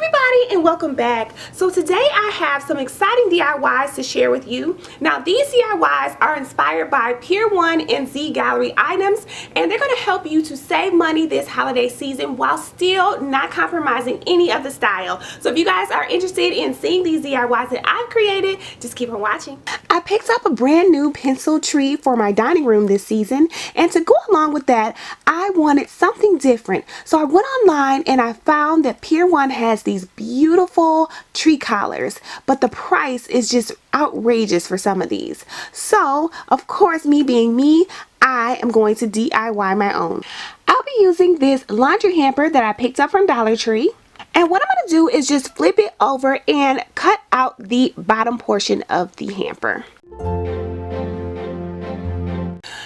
everybody, and welcome back. So today I have some exciting DIYs to share with you. Now these DIYs are inspired by Pier 1 and Zgallerie items, and they're going to help you to save money this holiday season while still not compromising any of the style. So if you guys are interested in seeing these DIYs that I've created, just keep on watching. I picked up a brand new pencil tree for my dining room this season, and to go along with that, I wanted something different. So I went online and I found that Pier 1 has these beautiful tree collars, but the price is just outrageous for some of these. So, of course, me being me, I am going to DIY my own. I'll be using this laundry hamper that I picked up from Dollar Tree. And what I'm going to do is just flip it over and cut out the bottom portion of the hamper.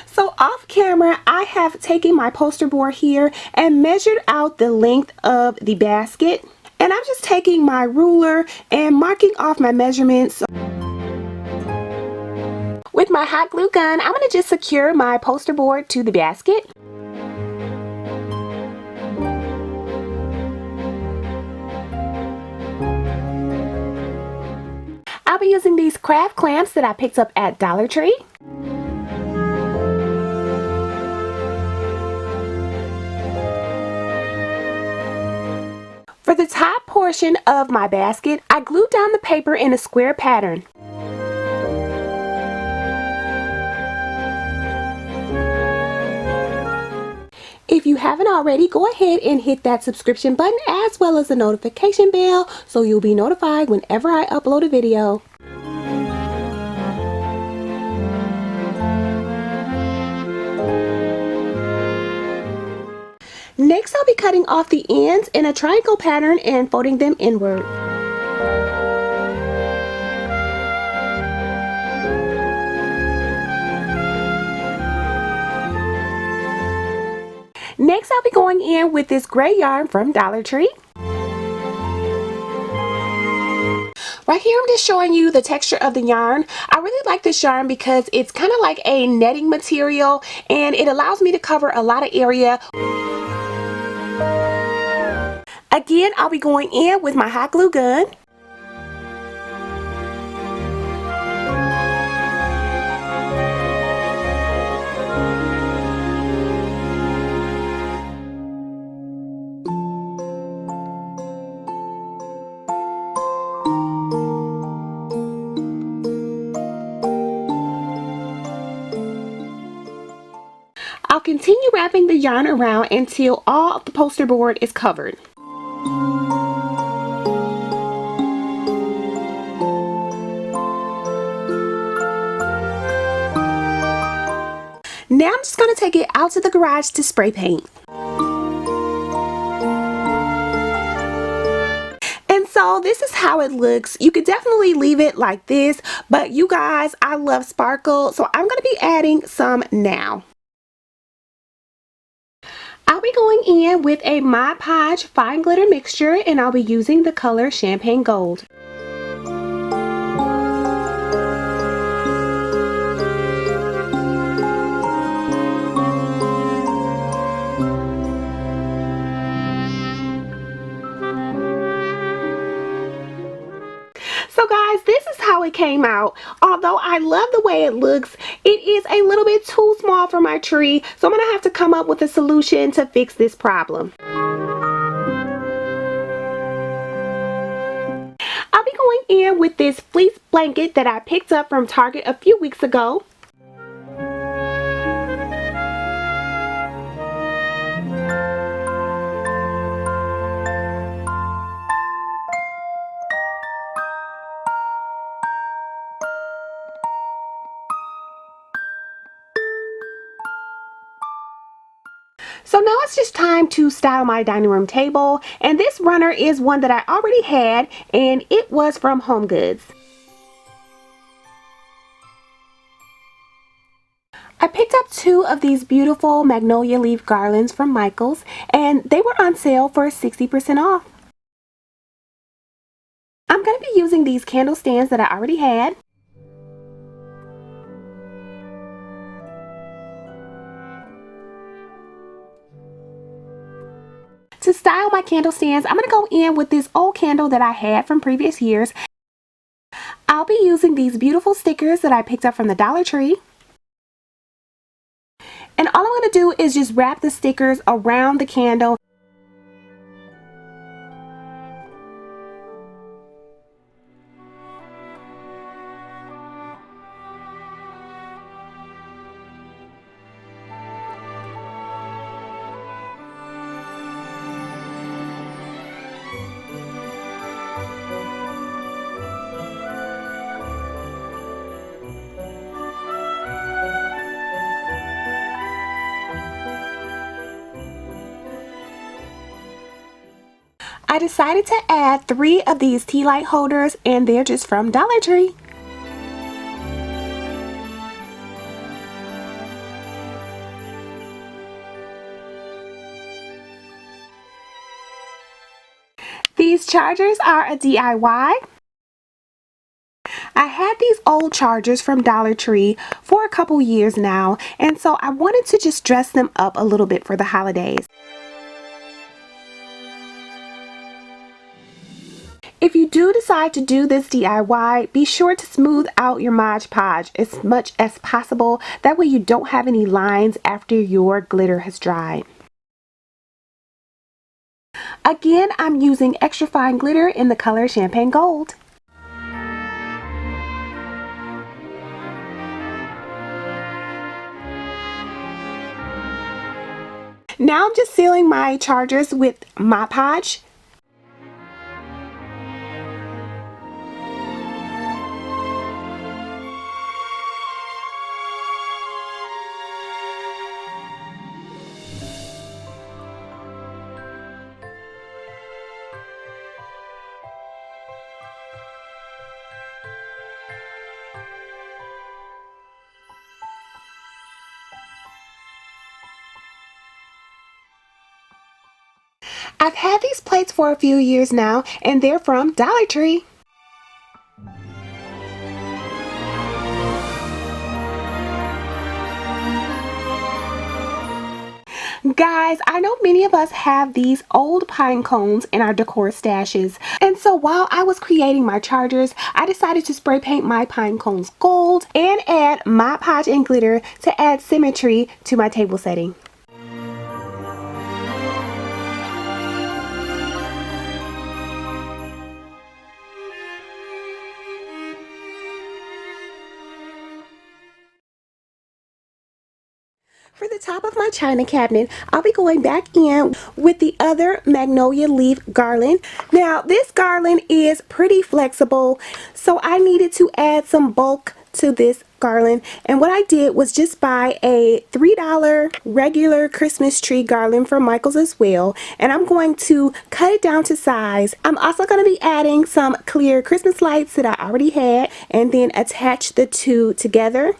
So off camera, I have taken my poster board here and measured out the length of the basket. And I'm just taking my ruler and marking off my measurements. With my hot glue gun, I'm going to just secure my poster board to the basket. I'll be using these craft clamps that I picked up at Dollar Tree. For the top portion of my basket, I glued down the paper in a square pattern. If you haven't already, go ahead and hit that subscription button as well as the notification bell so you'll be notified whenever I upload a video. Next, I'll be cutting off the ends in a triangle pattern and folding them inward. Next, I'll be going in with this gray yarn from Dollar Tree. Right here, I'm just showing you the texture of the yarn. I really like this yarn because it's kind of like a netting material and it allows me to cover a lot of area. Again, I'll be going in with my hot glue gun. I'll continue wrapping the yarn around until all of the poster board is covered. Now I'm just going to take it out to the garage to spray paint. And so this is how it looks. You could definitely leave it like this, but you guys, I love sparkle, so I'm going to be adding some now. I'll be going in with a Mod Podge fine glitter mixture and I'll be using the color Champagne Gold. So guys, this is how it came out. Although I love the way it looks, it is a little bit too small for my tree, so I'm going to have to come up with a solution to fix this problem. I'll be going in with this fleece blanket that I picked up from Target a few weeks ago. So now it's just time to style my dining room table, and this runner is one that I already had and it was from Home Goods. I picked up two of these beautiful magnolia leaf garlands from Michael's and they were on sale for 60% off. I'm going to be using these candle stands that I already had. To style my candle stands, I'm going to go in with this old candle that I had from previous years. I'll be using these beautiful stickers that I picked up from the Dollar Tree. And all I'm going to do is just wrap the stickers around the candle. I decided to add 3 of these tea light holders, and they're just from Dollar Tree. These chargers are a DIY. I had these old chargers from Dollar Tree for a couple years now, and so I wanted to just dress them up a little bit for the holidays. If you do decide to do this DIY, be sure to smooth out your Mod Podge as much as possible. That way you don't have any lines after your glitter has dried. Again, I'm using extra fine glitter in the color Champagne Gold. Now I'm just sealing my chargers with Mod Podge. I've had these plates for a few years now, and they're from Dollar Tree. Guys, I know many of us have these old pine cones in our decor stashes, and so while I was creating my chargers, I decided to spray paint my pine cones gold and add Mod Podge and glitter to add symmetry to my table setting. For the top of my china cabinet, I'll be going back in with the other magnolia leaf garland. Now, this garland is pretty flexible, so I needed to add some bulk to this garland. And what I did was just buy a $3 regular Christmas tree garland from Michael's as well. And I'm going to cut it down to size. I'm also going to be adding some clear Christmas lights that I already had, and then attach the two together.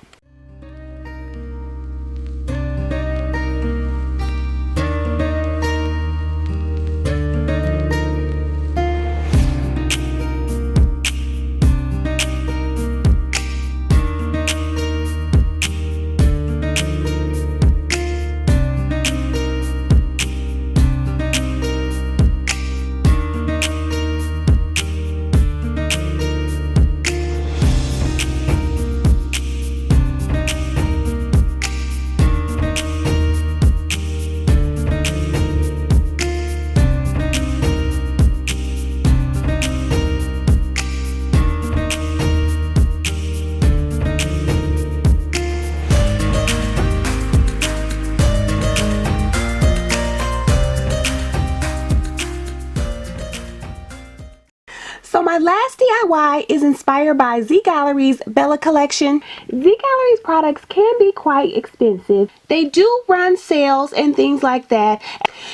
So my last DIY is inspired by Zgallerie's Bella collection. Zgallerie's products can be quite expensive. They do run sales and things like that.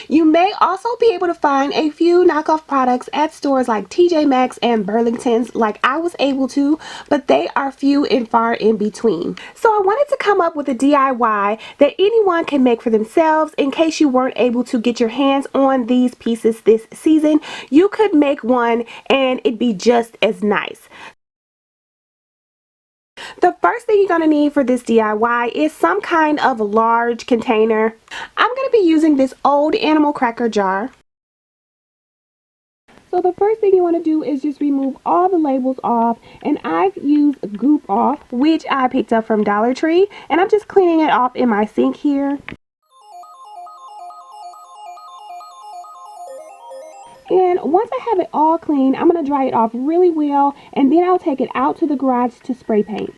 You may also be able to find a few knockoff products at stores like TJ Maxx and Burlington's like I was able to, but they are few and far in between. So I wanted to come up with a DIY that anyone can make for themselves in case you weren't able to get your hands on these pieces this season. You could make one and it'd be just as nice. The first thing you're going to need for this DIY is some kind of large container. I'm going to be using this old animal cracker jar. So the first thing you want to do is just remove all the labels off, and I've used Goop Off, which I picked up from Dollar Tree, and I'm just cleaning it off in my sink here. And once I have it all clean, I'm going to dry it off really well, and then I'll take it out to the garage to spray paint.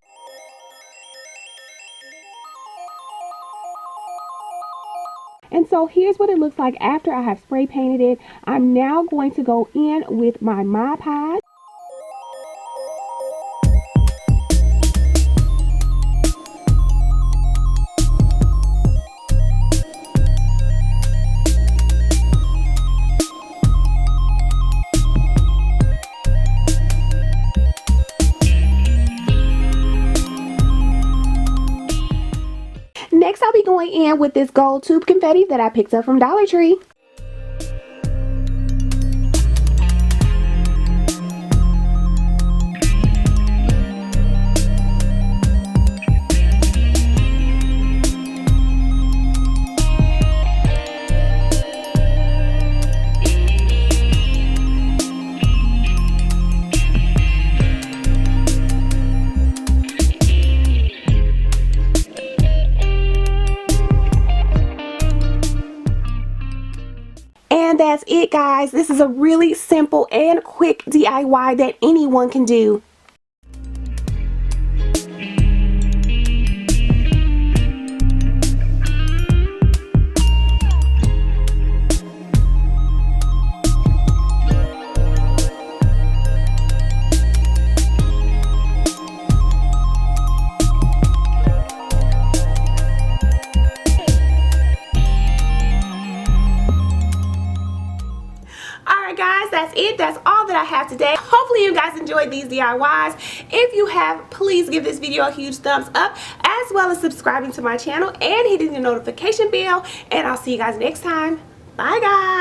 And so here's what it looks like after I have spray painted it. I'm now going to go in with my Mod Podge. Next, I'll be going in with this gold tube confetti that I picked up from Dollar Tree. And that's it, guys. This is a really simple and quick DIY that anyone can do. Alright guys, that's it. That's all that I have today. Hopefully you guys enjoyed these DIYs. If you have, please give this video a huge thumbs up, as well as subscribing to my channel and hitting the notification bell. And I'll see you guys next time. Bye guys.